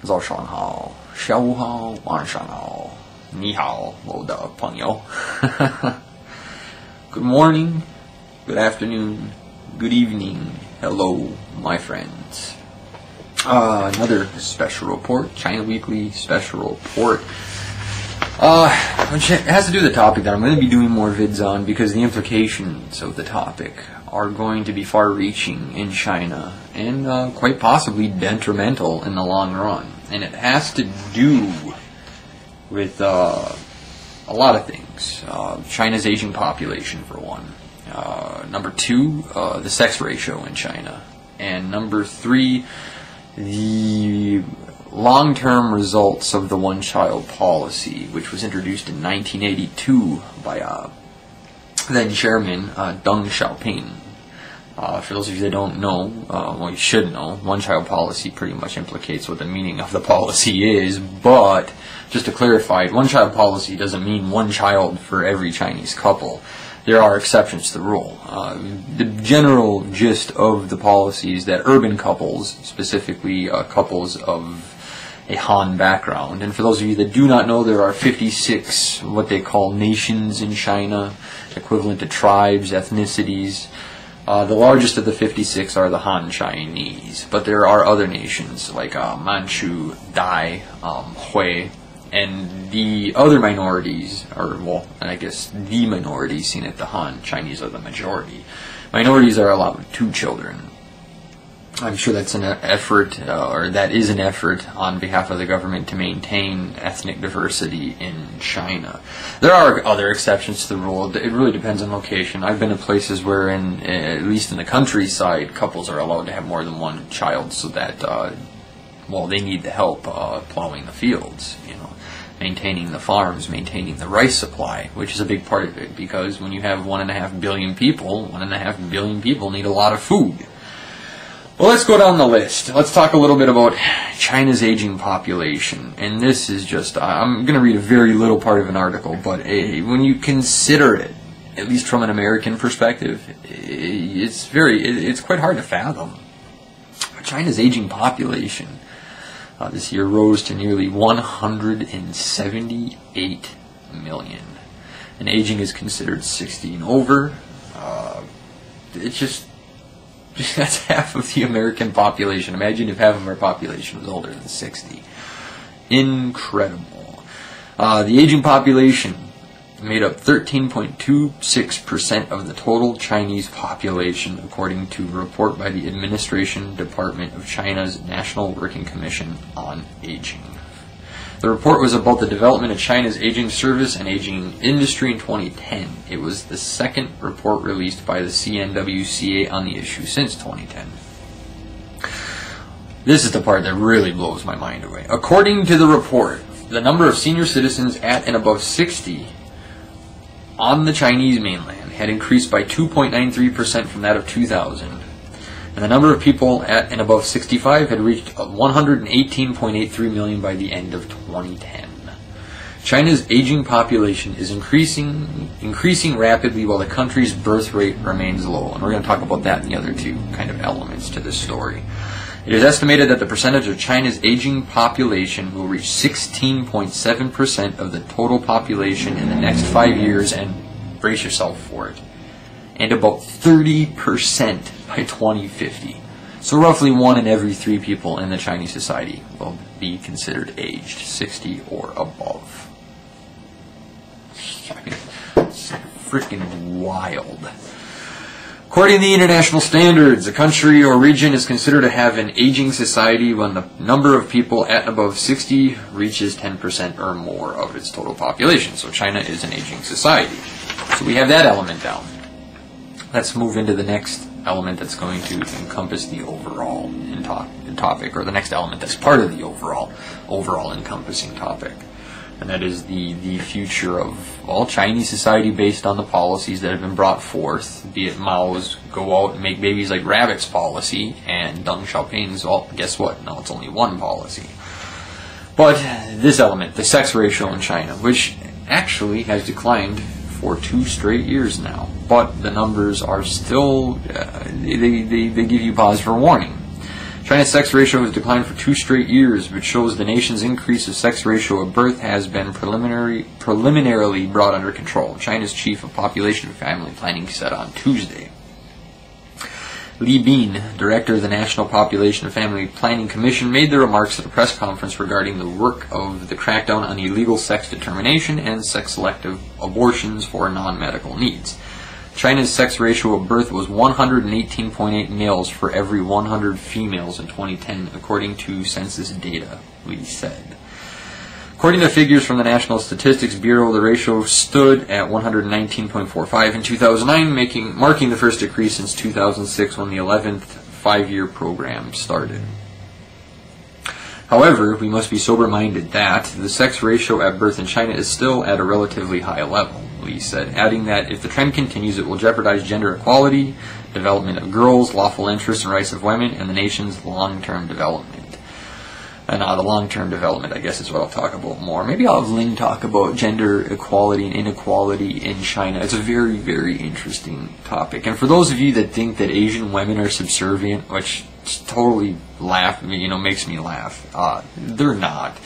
早上好，下午好，晚上好，你好，我的朋友。Good morning, good afternoon, good evening, hello, my friends. Another special report, China Weekly special report. Which has to do with the topic that I'm going to be doing more vids on because the implications of the topic are going to be far-reaching in China and quite possibly detrimental in the long run. And it has to do with a lot of things. China's aging population, for one. Number two, the sex ratio in China. And number three, the long-term results of the one-child policy, which was introduced in 1982 by then Chairman Deng Xiaoping. For those of you that don't know, well, you should know, one-child policy pretty much implicates what the meaning of the policy is, but just to clarify, one-child policy doesn't mean one child for every Chinese couple. There are exceptions to the rule. The general gist of the policy is that urban couples, specifically couples of a Han background, and for those of you that do not know, there are 56 what they call nations in China, equivalent to tribes, ethnicities. The largest of the 56 are the Han Chinese, but there are other nations like Manchu, Dai, Hui, and the other minorities, or well, I guess the minorities seen at the Han Chinese are the majority. Minorities are allowed with 2 children. I'm sure that's an effort, or that is an effort on behalf of the government to maintain ethnic diversity in China. There are other exceptions to the rule. It really depends on location. I've been to places where, at least in the countryside, couples are allowed to have more than one child, so that, well, they need the help plowing the fields, you know, maintaining the farms, maintaining the rice supply, which is a big part of it, because when you have 1.5 billion people, 1.5 billion people need a lot of food. Well, let's go down the list. Let's talk a little bit about China's aging population. And this is just, I'm going to read a very little part of an article, but when you consider it, at least from an American perspective, it's quite hard to fathom. China's aging population this year rose to nearly 178 million. And aging is considered 60 and over. That's half of the American population. Imagine if half of our population was older than 60. Incredible. The aging population made up 13.26% of the total Chinese population, according to a report by the Administration Department of China's National Working Commission on Aging. The report was about the development of China's aging service and aging industry in 2010. It was the second report released by the CNWCA on the issue since 2010. This is the part that really blows my mind away. According to the report, the number of senior citizens at and above 60 on the Chinese mainland had increased by 2.93% from that of 2000. And the number of people at and above 65 had reached 118.83 million by the end of 2010. China's aging population is increasing rapidly while the country's birth rate remains low. And we're going to talk about that in the other two kind of elements to this story. It is estimated that the percentage of China's aging population will reach 16.7% of the total population in the next 5 years, and brace yourself for it, and about 30% by 2050. So roughly 1 in every 3 people in the Chinese society will be considered aged 60 or above. I mean, it's freaking wild. According to the international standards, a country or region is considered to have an aging society when the number of people at and above 60 reaches 10% or more of its total population. So China is an aging society. So we have that element down. Let's move into the next element that's going to encompass the overall topic, or the next element that's part of the overall encompassing topic. And that is the future of all Chinese society based on the policies that have been brought forth, be it Mao's go out and make babies like rabbits policy, and Deng Xiaoping's, well, guess what? No, it's only one policy. But this element, the sex ratio in China, which actually has declined for 2 straight years now, but the numbers are still, they give you pause for warning. China's sex ratio has declined for 2 straight years, which shows the nation's increase of sex ratio of birth has been preliminarily brought under control, China's chief of population and family planning said on Tuesday. Li Bin, director of the National Population and Family Planning Commission, made the remarks at a press conference regarding the work of the crackdown on illegal sex determination and sex-selective abortions for non-medical needs. China's sex ratio of birth was 118.8 males for every 100 females in 2010, according to census data, Li said. According to figures from the National Statistics Bureau, the ratio stood at 119.45 in 2009, marking the first decrease since 2006 when the 11th five-year program started. However, we must be sober-minded that the sex ratio at birth in China is still at a relatively high level, Li said, adding that if the trend continues, it will jeopardize gender equality, development of girls, lawful interests and rights of women, and the nation's long-term development. And the long-term development, I guess, is what I'll talk about more. Maybe I'll have Ling talk about gender equality and inequality in China. It's a very, very interesting topic. And for those of you that think that Asian women are subservient, which totally makes me laugh, they're not.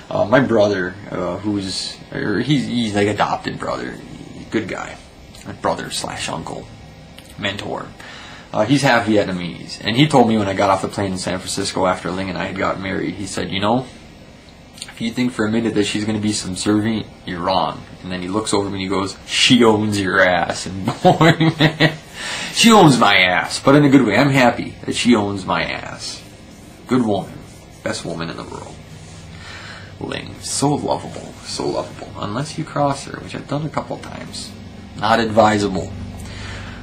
My brother, he's like adopted brother, good guy, brother/uncle, mentor. He's half Vietnamese, and he told me when I got off the plane in San Francisco after Ling and I had got married, he said, if you think for a minute that she's going to be subservient, you're wrong. And then he looks over me and he goes, she owns your ass. And boy, man, she owns my ass, but in a good way. I'm happy that she owns my ass. Good woman. Best woman in the world. Ling. So lovable. So lovable. Unless you cross her, which I've done a couple times. Not advisable.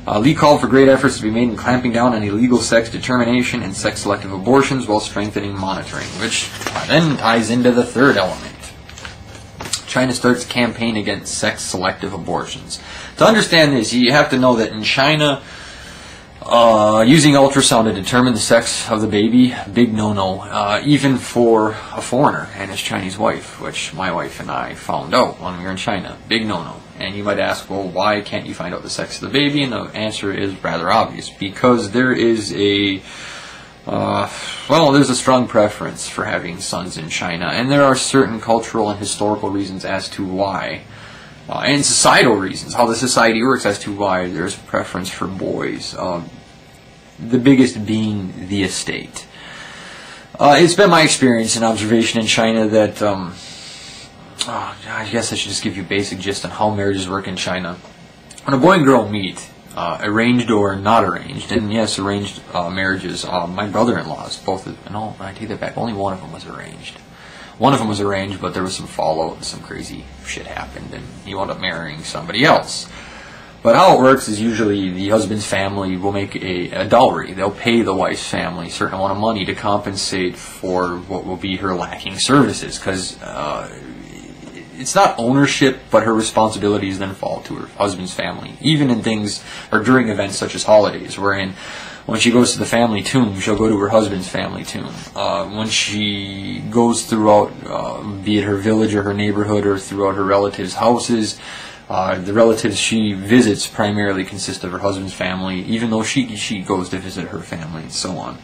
Li called for great efforts to be made in clamping down on illegal sex determination and sex-selective abortions while strengthening monitoring, which then ties into the third element. China starts campaign against sex-selective abortions. To understand this, you have to know that in China, using ultrasound to determine the sex of the baby, big no-no, even for a foreigner and his Chinese wife, which my wife and I found out when we were in China. Big no-no. And you might ask, well, why can't you find out the sex of the baby? And the answer is rather obvious. Because there is there's a strong preference for having sons in China. And there are certain cultural and historical reasons as to why. And societal reasons, how the society works as to why there's preference for boys. The biggest being the estate. It's been my experience and observation in China that... I guess I should just give you a basic gist on how marriages work in China. When a boy and girl meet, arranged or not arranged, and yes, arranged marriages, my brother-in-laws, I take that back, only one of them was arranged. One of them was arranged, but there was some fallout and some crazy shit happened, and he wound up marrying somebody else. But how it works is usually the husband's family will make a dowry. They'll pay the wife's family a certain amount of money to compensate for what will be her lacking services, because it's not ownership, but her responsibilities then fall to her husband's family, even in things or during events such as holidays, wherein when she goes to the family tomb, she'll go to her husband's family tomb. When she goes throughout, be it her village or her neighborhood or throughout her relatives' houses, the relatives she visits primarily consist of her husband's family, even though she goes to visit her family and so on.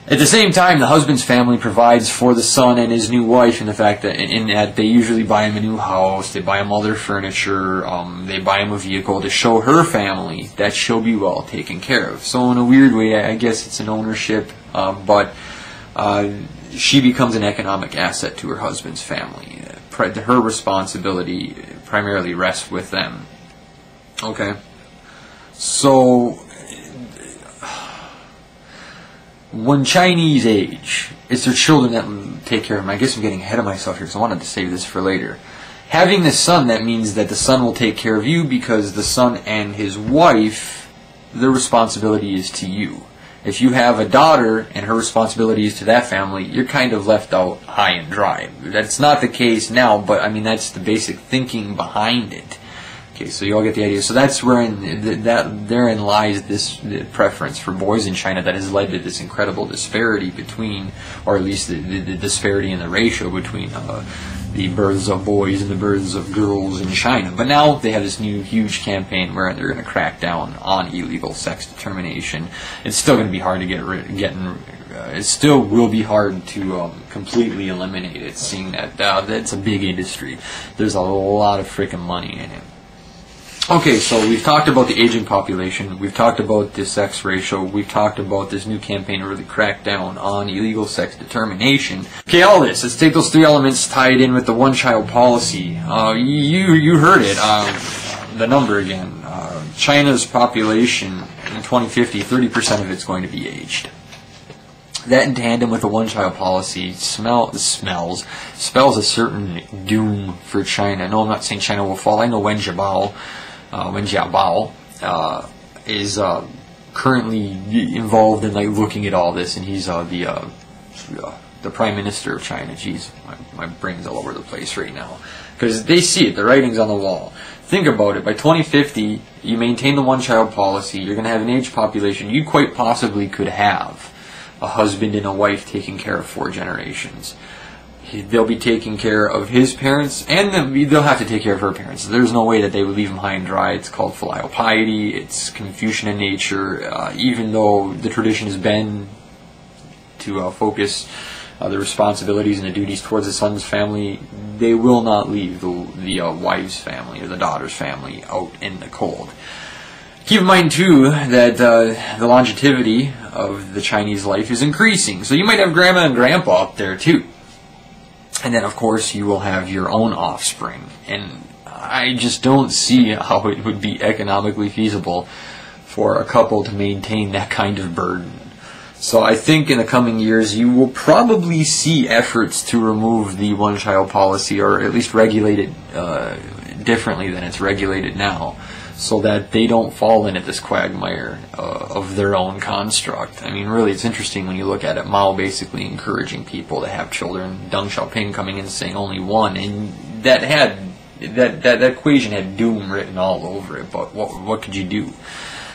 At the same time, the husband's family provides for the son and his new wife in the fact that they usually buy him a new house, they buy him all their furniture, they buy him a vehicle to show her family that she'll be well taken care of. So in a weird way, I guess it's an ownership, but she becomes an economic asset to her husband's family. Her responsibility primarily rests with them. Okay. So when Chinese age, it's their children that take care of them. I guess I'm getting ahead of myself here because I wanted to save this for later. Having this son, that means that the son will take care of you because the son and his wife, their responsibility is to you. If you have a daughter and her responsibility is to that family, you're kind of left out high and dry. That's not the case now, but I mean that's the basic thinking behind it. Okay, so you all get the idea. So that's therein lies this preference for boys in China that has led to this incredible disparity between, or at least the disparity in the ratio between the births of boys and the births of girls in China. But now they have this new huge campaign where they're going to crack down on illegal sex determination. It's still going to be hard to get it still will be hard to completely eliminate it, seeing that that's a big industry. There's a lot of freaking money in it. Okay, so we've talked about the aging population, we've talked about the sex ratio, we've talked about this new campaign to really crack down on illegal sex determination. Okay, all this, let's take those three elements, tie it in with the one-child policy. You heard it, the number again. China's population in 2050, 30% of it's going to be aged. That in tandem with the one-child policy spells a certain doom for China. No, I'm not saying China will fall. I know Wen Jiabao is currently involved in looking at all this, and he's the Prime Minister of China. Jeez, my brain's all over the place right now. Because they see it, the writing's on the wall. Think about it, by 2050, you maintain the one-child policy, you're going to have an aged population. You quite possibly could have a husband and a wife taking care of 4 generations. They'll be taking care of his parents, and they'll have to take care of her parents. There's no way that they would leave him high and dry. It's called filial piety. It's Confucian in nature. Even though the tradition has been to focus the responsibilities and the duties towards the son's family, they will not leave the wife's family or the daughter's family out in the cold. Keep in mind, too, that the longevity of the Chinese life is increasing. So you might have grandma and grandpa up there, too. And then, of course, you will have your own offspring. And I just don't see how it would be economically feasible for a couple to maintain that kind of burden. So I think in the coming years you will probably see efforts to remove the one-child policy, or at least regulate it differently than it's regulated now, so that they don't fall into this quagmire of their own construct. I mean, really, it's interesting when you look at it. Mao basically encouraging people to have children. Deng Xiaoping coming in saying only one, and that equation had doom written all over it. But what could you do?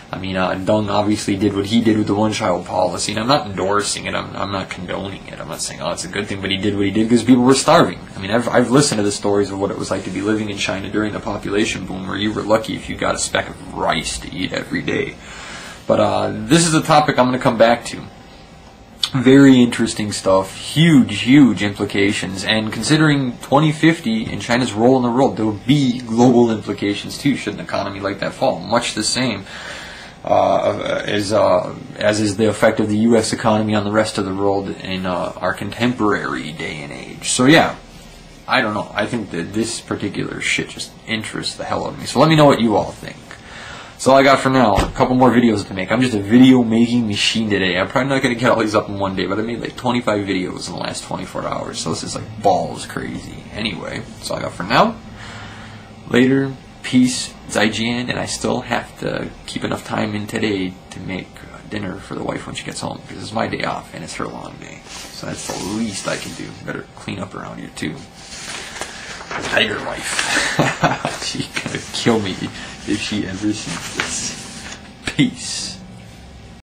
I mean, Deng obviously did what he did with the one-child policy, and I'm not endorsing it, I'm not condoning it, I'm not saying, oh, it's a good thing, but he did what he did because people were starving. I mean, I've listened to the stories of what it was like to be living in China during the population boom, where you were lucky if you got a speck of rice to eat every day. But this is a topic I'm going to come back to. Very interesting stuff, huge implications, and considering 2050 and China's role in the world, there will be global implications too, should an economy like that fall, much the same as is the effect of the U.S. economy on the rest of the world in our contemporary day and age. So yeah, I don't know. I think that this particular shit just interests the hell out of me. So let me know what you all think. That's all I got for now. A couple more videos to make. I'm just a video making machine today. I'm probably not going to get all these up in one day, but I made like 25 videos in the last 24 hours. So this is like balls crazy. Anyway, that's all I got for now. Later. Peace, Zaijian, and I still have to keep enough time in today to make dinner for the wife when she gets home, because it's my day off and it's her long day. So that's the least I can do. Better clean up around here too. Tiger wife. She's gonna kill me if she ever sees this. Peace.